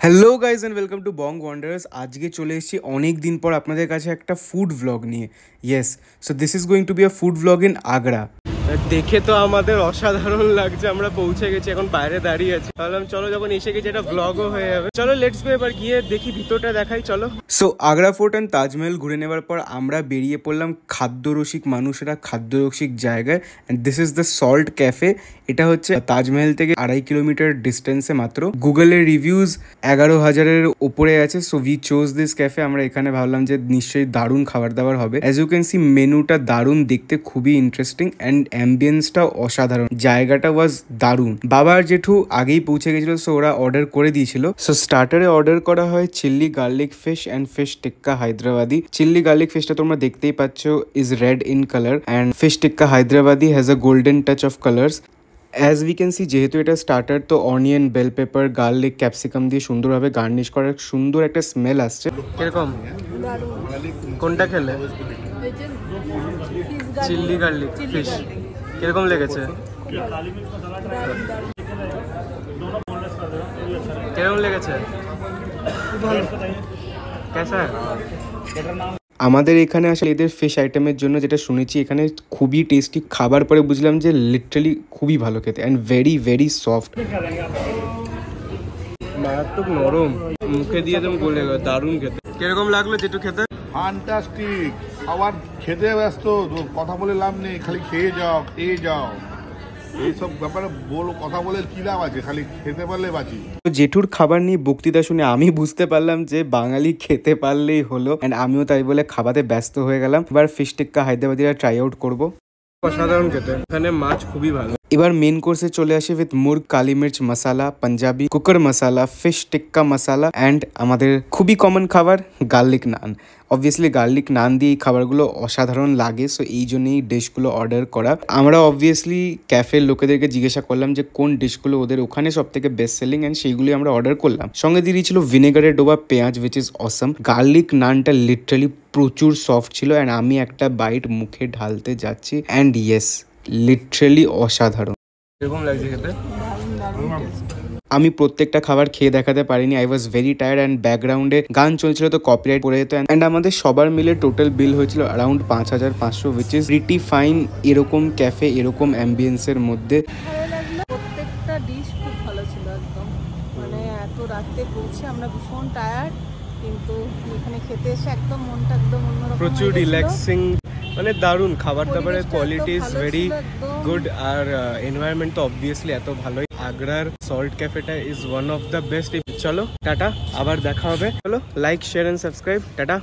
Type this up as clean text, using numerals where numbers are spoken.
Hello guys and welcome to Bong wonders. আজকে চলে এসেছি অনেক দিন পর আপনাদের কাছে একটা ফুড ভ্লগ নিয়ে। Yes, so this is going to be a food vlog in Agra. দেখে তো আমাদের অসাধারণ লাগছে, আমরা পৌঁছে গেছি, এখন বাইরে দাঁড়িয়ে আছি। ভাবলাম চলো যখন এসে গেছি একটা ভ্লগও হয়ে যাবে। চলো লেটস গো, এবার গিয়ে দেখি ভিতরটা দেখাই চলো। So Agra fort and Taj Mahal ঘুরে নেওয়ার পর আমরা বেরিয়ে পড়লাম খাদ্যরসিক মানুষেরা খাদ্যরসিক জায়গায়। And this is the salt cafe. এটা হচ্ছে তাজমহল থেকে 2.5 কিলোমিটার ডিস্টেন্সে মাত্র। গুগলের রিভিউজ 11,000-এর উপরে আছে। So we chose this cafe. আমরা এখানে ভাবলাম যে নিশ্চয়ই দারুণ খাবার দাবার হবে। অ্যাজ ইউ ক্যান সি মেনুটা দারুণ, দেখতে খুবই ইন্টারেস্টিং অ্যান্ড অ্যাম্বিয়েন্সটাও অসাধারণ। জায়গাটা ওয়াজ দারুণ। বাবা আর জেঠু আগেই পৌঁছে গেছিল, সো ওরা অর্ডার করে দিয়েছিল। সো স্টার্টারে অর্ডার করা হয় chilli garlic fish and fish tikka Hyderabadi. Chilli garlic ফিশটা তোমরা দেখতেই পাচ্ছ, is red in colour, and fish tikka Hyderabadi has a golden touch of colours. As we can see, যেহেতু এটা স্টার্টার, তো onion, bell pepper, garlic, capsicum দিয়ে সুন্দরভাবে গার্নিশ করার সুন্দর একটা স্মেল আসছে। কিরকম, কোনটা খেলে? চিল্লি গার্লিক ফিশ কিরকম লেগেছে? কিরকম লেগেছে? আমাদের এখানে আসলে এদের ফিশ আইটেমের জন্য যেটা শুনেছি, এখানে খুবই টেস্টি খাবার। পরে বুঝলাম যে লিটারালি খুবই ভালো খেতে অ্যান্ড ভেরি ভেরি সফট, মারাত্মক নরম, মুখে দিয়ে একদম গলে গেল, দারুণ খেতে। কিরকম লাগলো যেটু খেতে? ফ্যান্টাস্টিক। আবার খেতে ব্যস্ত, কথা বলে লাভ নেই, খালি খেয়ে যাও খেয়ে যাও। এইসব ব্যাপারে কথা বলে কি লাভ আছে, খালি খেতে পারলে বাঁচি। জেঠুর খাবার নিয়ে বক্তৃতা শুনে আমি বুঝতে পারলাম যে বাঙালি খেতে পারলেই হলো, এন্ড আমিও তাই বলে খাবাতে ব্যস্ত হয়ে গেলাম। এবার ফিশ টিক্কা হায়দ্রাবাদিরা ট্রাই আউট করবো। অসাধারণ খেতে, এখানে মাছ খুবই ভালো। এবার মেন কোর্সে চলে আসি উইথ মুর্গ কালি মির্চ মশালা, পাঞ্জাবি কুকার মশালা, ফিশ টিক্কা মশালা অ্যান্ড আমাদের খুবই কমন খাবার garlic naan. Obviously garlic naan দিয়ে এই খাবারগুলো অসাধারণ লাগে, সো এই জন্যই ডিশগুলো অর্ডার করা। আমরা অবভিয়াসলি ক্যাফের লোকেদেরকে জিজ্ঞাসা করলাম যে কোন ডিশগুলো ওদের ওখানে সব থেকে বেস্ট সেলিং, অ্যান্ড সেইগুলি আমরা অর্ডার করলাম। সঙ্গে দিয়ে দিয়েছিল ভিনেগারে ডোবা পেঁয়াজ, উইচ ইজ অসম। গার্লিক নানটা লিটারালি প্রচুর সফট ছিল, অ্যান্ড আমি একটা বাইট মুখে ঢালতে যাচ্ছি, অ্যান্ড ইয়েস লিটারালি অসাধারণ। এরকম লাগছে খেতে। আমি প্রত্যেকটা খাবার খেয়ে দেখাতে পারিনি, I was very tired, and ব্যাকগ্রাউন্ডে গান চলছিল তো কপিরাইট পড়ে যেত। অ্যান্ড আমাদের সবার মিলে টোটাল বিল হয়েছিল around 5,500, which is pretty fine এরকম ক্যাফে, এরকম অ্যাম্বিয়েন্সের মধ্যে। প্রত্যেকটা ডিশ খুব ভালো ছিল একদম, মানে এত রাতে পৌঁছে আমরা ভীষণ টায়ার্ড, কিন্তু এখানে খেতে এসে একদম মনটা একদম অন্যরকম, প্রচুর রিল্যাক্সিং, মানে দারুণ খাবার দাবারের কোয়ালিটি ইজ ভেরি গুড, আর এনভায়রনমেন্ট তো অবভিয়াসলি এত ভালোই। আগ্রার সল্ট ক্যাফেটা is one of the best. চলো টাটা, আবার দেখা হবে। চলো like share and subscribe, tata.